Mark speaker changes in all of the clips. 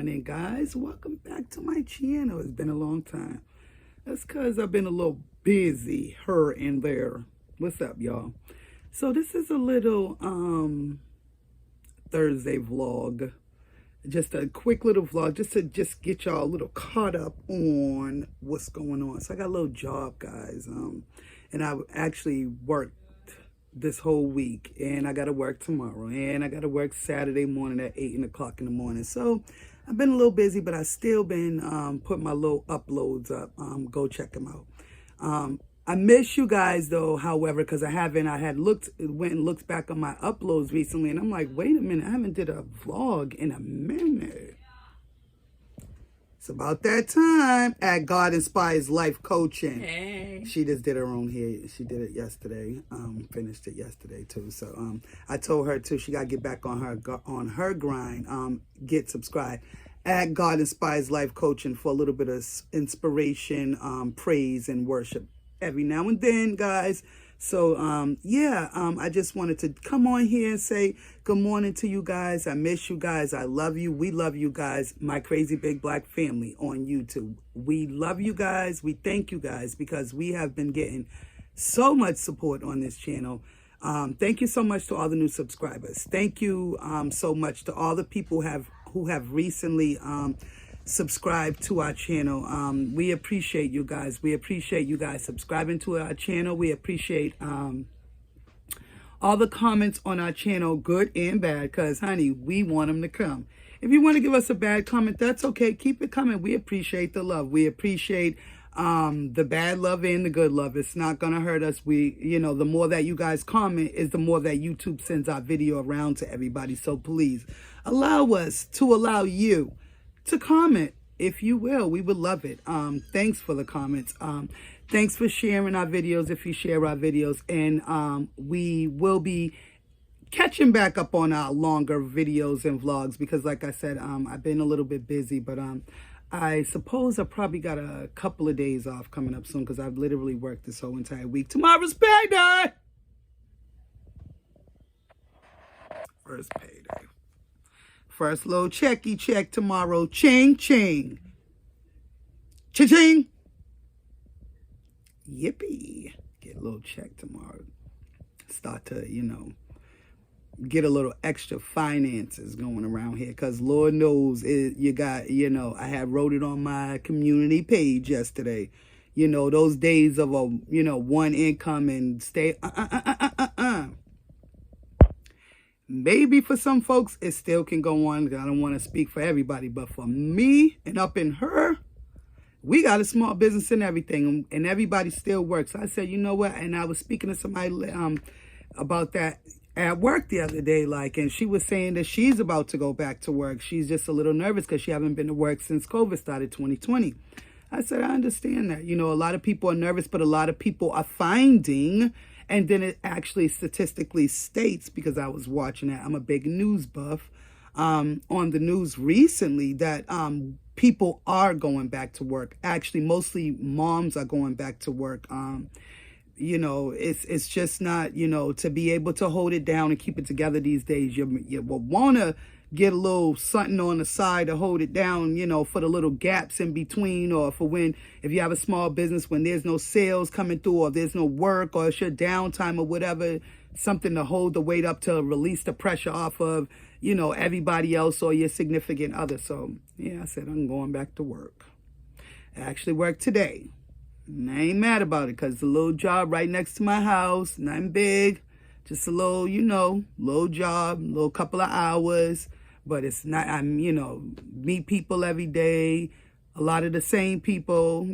Speaker 1: morning, guys. Welcome back to my channel. It's been a long time. That's because I've been a little busy here and there. What's up, y'all? So this is a little Thursday vlog. Just a quick little vlog just to get y'all a little caught up on what's going on. So I got a little job, guys. And I actually worked this whole week, and I got to work tomorrow, and I got to work Saturday morning at 8 o'clock in the morning. So I've been a little busy, but I still been putting my little uploads up. Go check them out. I miss you guys though, however, because I had went and looked back on my uploads recently, and I'm like, wait a minute, I haven't did a vlog in a minute. It's about that time at God Inspires Life Coaching.
Speaker 2: Hey.
Speaker 1: She just did her own hair. She did it yesterday. Finished it yesterday too. So I told her too, she got to get back on her grind. Get subscribed at God Inspires Life Coaching for a little bit of inspiration, praise, and worship every now and then, guys. So, I just wanted to come on here and say good morning to you guys. I miss you guys. I love you. We love you guys. My crazy big black family on YouTube. We love you guys. We thank you guys because we have been getting so much support on this channel. Thank you so much to all the new subscribers. Thank you so much to all the people who have recently subscribe to our channel. We appreciate you guys. We appreciate you guys subscribing to our channel. We appreciate all the comments on our channel, good and bad, because honey, we want them to come. If you want to give us a bad comment, that's okay. Keep it coming. We appreciate the love. We appreciate the bad love and the good love. It's not gonna hurt us. The more that you guys comment is the more that YouTube sends our video around to everybody. So please allow us to allow you to comment, if you will. We would love it. Thanks for the comments. Thanks for sharing our videos if you share our videos. And we will be catching back up on our longer videos and vlogs because, like I said, I've been a little bit busy, but I suppose I probably got a couple of days off coming up soon because I've literally worked this whole entire week. Tomorrow's payday! First payday. First little checky check tomorrow. Ching, ching. Ching. Yippee. Get a little check tomorrow. Start to, get a little extra finances going around here. Because Lord knows you got, I had wrote it on my community page yesterday. Those days of one income and stay, Maybe for some folks, it still can go on. I don't want to speak for everybody, but for me and up in her, we got a small business and everything, and everybody still works. So I said, you know what? And I was speaking to somebody about that at work the other day, and she was saying that she's about to go back to work. She's just a little nervous because she hasn't been to work since COVID started 2020. I said, I understand that. A lot of people are nervous, but a lot of people are finding. And then it actually statistically states, because I was watching that, I'm a big news buff, on the news recently that people are going back to work. Actually, mostly moms are going back to work. It's just not, to be able to hold it down and keep it together these days. You will want to get a little something on the side to hold it down, for the little gaps in between, or for if you have a small business, when there's no sales coming through, or there's no work, or it's your downtime or whatever, something to hold the weight up to release the pressure off of, everybody else or your significant other. So, yeah, I said, I'm going back to work. I actually worked today. And I ain't mad about it because it's a little job right next to my house, nothing big, just a little, little job, little couple of hours. But it's not, meet people every day, a lot of the same people,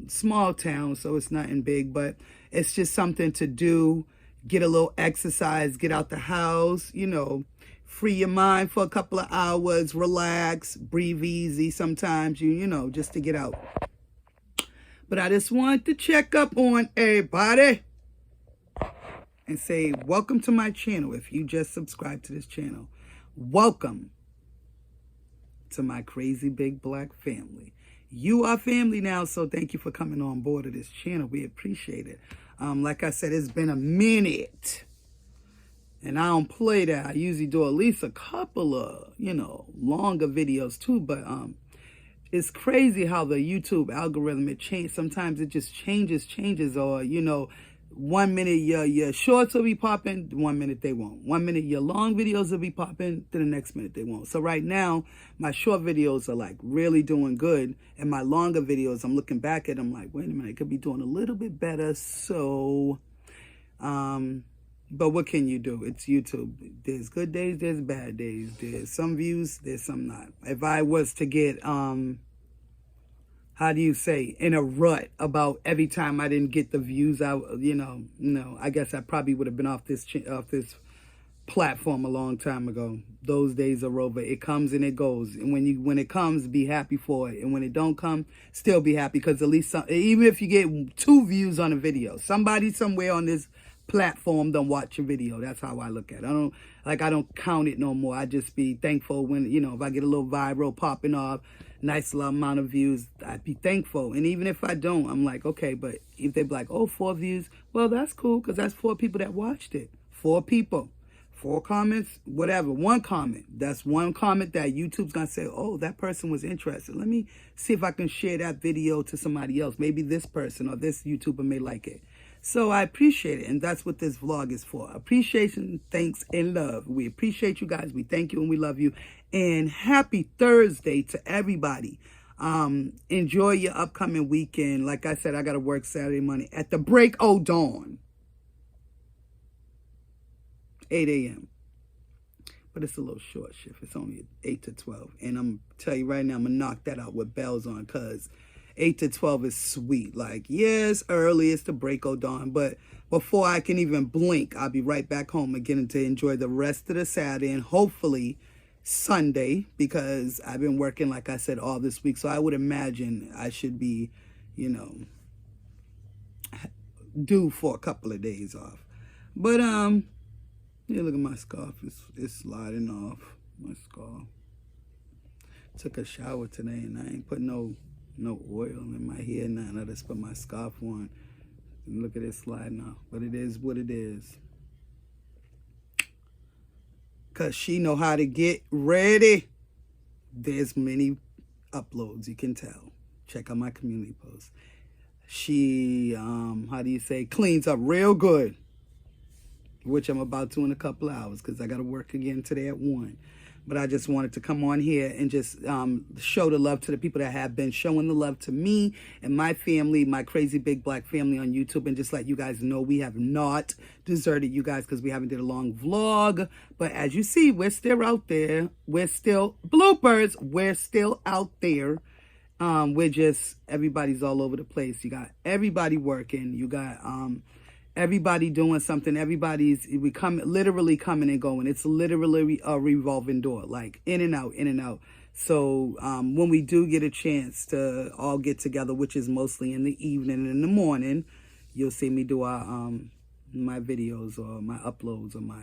Speaker 1: small town, so it's nothing big, but it's just something to do, get a little exercise, get out the house, free your mind for a couple of hours, relax, breathe easy sometimes, just to get out. But I just wanted to check up on everybody and say, welcome to my channel. If you just subscribed to this channel, welcome to my crazy big black family. You are family now, so thank you for coming on board of this channel. We appreciate it. Like I said, it's been a minute. And I don't play that. I usually do at least a couple of, longer videos too. But it's crazy how the YouTube algorithm, it changes. Sometimes it just changes, or 1 minute your shorts will be popping, 1 minute they won't. 1 minute your long videos will be popping, then the next minute they won't. So right now, my short videos are like really doing good, and my longer videos, I'm looking back at them like, wait a minute, I could be doing a little bit better. So, but what can you do? It's YouTube. There's good days, there's bad days. There's some views, there's some not. If I was to get how do you say, in a rut about every time I didn't get the views, I guess I probably would have been off this platform a long time ago. Those days are over. It comes and it goes. And when it comes, be happy for it. And when it don't come, still be happy, because at least even if you get 2 views on a video, somebody somewhere on this platform don't watch your video. That's how I look at it. I don't count it no more. I just be thankful when, if I get a little viral popping off, nice little amount of views, I'd be thankful. And even if I don't, I'm like, okay, but if they be like, oh, 4 views, well, that's cool, because that's 4 people that watched it. 4 people. 4 comments, whatever, 1 comment. That's 1 comment that YouTube's gonna say, oh, that person was interested. Let me see if I can share that video to somebody else. Maybe this person or this YouTuber may like it. So I appreciate it, and that's what this vlog is for. Appreciation, thanks, and love. We appreciate you guys. We thank you and we love you. And happy Thursday to everybody. Enjoy your upcoming weekend. Like I said, I got to work Saturday morning at the break of dawn. 8 a.m. But it's a little short shift. It's only 8 to 12. And I'm tell you right now, I'm going to knock that out with bells on, because 8 to 12 is sweet. Like, yes, early, it's the break of dawn, but before I can even blink, I'll be right back home again to enjoy the rest of the Saturday and hopefully Sunday, because I've been working, like I said, all this week. So I would imagine I should be, due for a couple of days off. But, yeah, look at my scarf. It's sliding off, my scarf. Took a shower today and I ain't put no oil in my hair, nothing. I just put my scarf on. And look at it sliding off. But it is what it is. Because she know how to get ready. There's many uploads, you can tell. Check out my community posts. She, how do you say, cleans up real good, which I'm about to in a couple hours, because I got to work again today at 1. But I just wanted to come on here and just show the love to the people that have been showing the love to me and my family, my crazy big black family on YouTube, and just let you guys know we have not deserted you guys, because we haven't did a long vlog. But as you see, we're still out there. We're still bloopers. We're still out there. We're just, everybody's all over the place. You got everybody working. You got everybody doing something. Literally coming and going. It's literally a revolving door, like in and out, in and out. So when we do get a chance to all get together, which is mostly in the evening and in the morning, you'll see me do our my videos or my uploads or my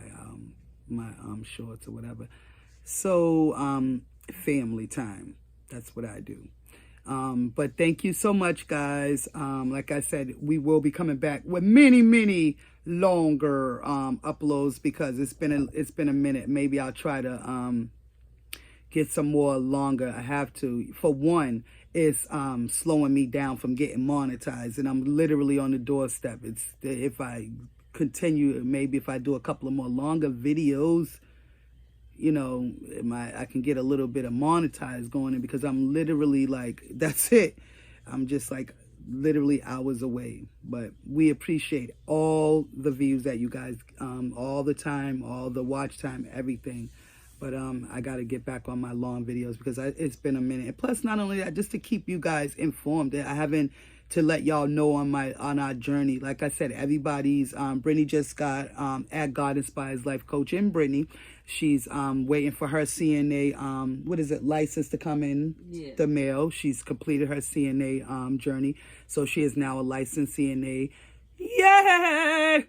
Speaker 1: shorts or whatever. So family time. That's what I do. But thank you so much, guys. Like I said, we will be coming back with many longer uploads, because it's been a minute. Maybe I'll try to get some more longer. I have to. For one, it's slowing me down from getting monetized, and I'm literally on the doorstep. If I continue, maybe if I do a couple of more longer videos, I can get a little bit of monetized going in, because I'm literally like, that's it. I'm just like literally hours away. But we appreciate all the views that you guys, all the time, all the watch time, everything. But I got to get back on my long videos, because it's been a minute. And plus, not only that, just to keep you guys informed. I haven't, to let y'all know on our journey. Like I said, everybody's, Brittany just got at God Inspires Life Coach in Brittany. She's waiting for her CNA, license to come in the mail. She's completed her CNA journey. So she is now a licensed CNA. Yay!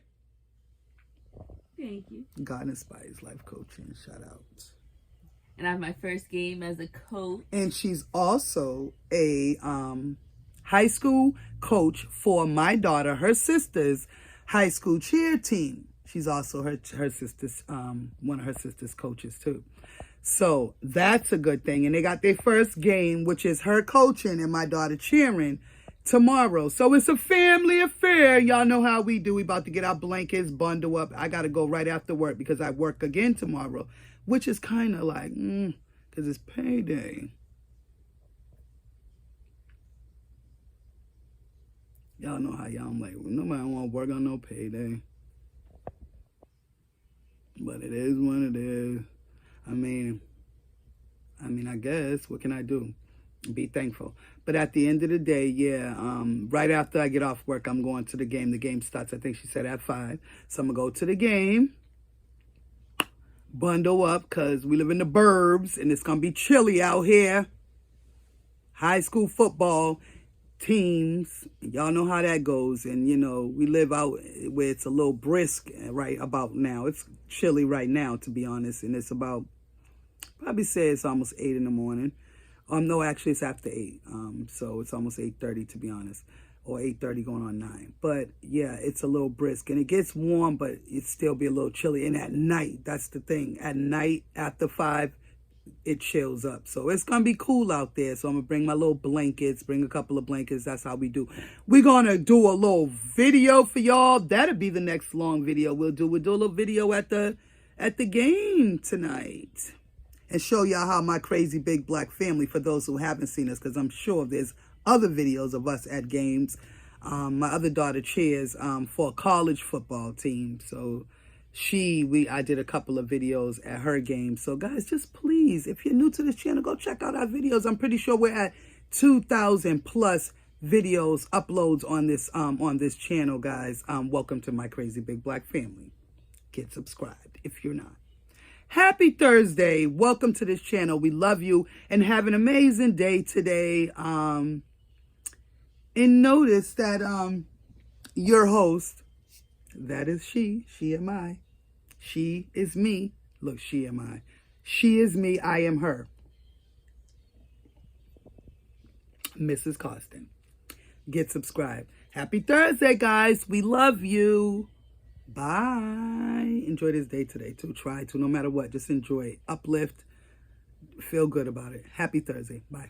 Speaker 2: Thank you.
Speaker 1: God Inspires Life Coaching. Shout out.
Speaker 2: And I have my first game as a coach.
Speaker 1: And she's also a high school coach for my daughter, her sister's high school cheer team. She's also her sister's one of her sister's coaches too. So that's a good thing. And they got their first game, which is her coaching and my daughter cheering tomorrow. So it's a family affair. Y'all know how we do. We about to get our blankets, bundle up. I got to go right after work because I work again tomorrow, which is kind of like, because it's payday. Y'all know how y'all, I'm like, nobody want to work on no payday. But it is what it is. I mean, I guess, what can I do? Be thankful. But at the end of the day, yeah, right after I get off work, I'm going to the game. The game starts, I think she said, at 5. So I'm going to go to the game, bundle up, because we live in the burbs, and it's going to be chilly out here. High school football teams, y'all know how that goes. And, you know, we live out where it's a little brisk right about now. It's chilly right now, to be honest, and it's about, probably say it's almost 8 in the morning. No, actually it's after 8. So it's almost 8:30 to be honest, or 8:30 going on 9. But yeah, it's a little brisk and it gets warm, but it still be a little chilly. And at night, that's the thing. At night after 5, it chills up. So it's gonna be cool out there. So I'm gonna bring my little blankets, bring a couple of blankets. That's how we do. We're gonna do a little video for y'all. That'll be the next long video we'll do. We'll do a little video at the game tonight. And show y'all how my crazy big black family, for those who haven't seen us, because I'm sure there's other videos of us at games. My other daughter cheers for a college football team. So I did a couple of videos at her game. So guys, just please, if you're new to this channel, go check out our videos. I'm pretty sure we're at 2,000 plus videos, uploads on this channel, guys. Welcome to my crazy big black family. Get subscribed if you're not. Happy Thursday. Welcome to this channel. We love you and have an amazing day today. And notice that your host, that is she am I. She is me. Look, she am I. She is me, I am her. Mrs. Costin. Get subscribed. Happy Thursday, guys. We love you. Bye. Enjoy this day today too. Try to, no matter what. Just enjoy it. Uplift. Feel good about it. Happy Thursday. Bye.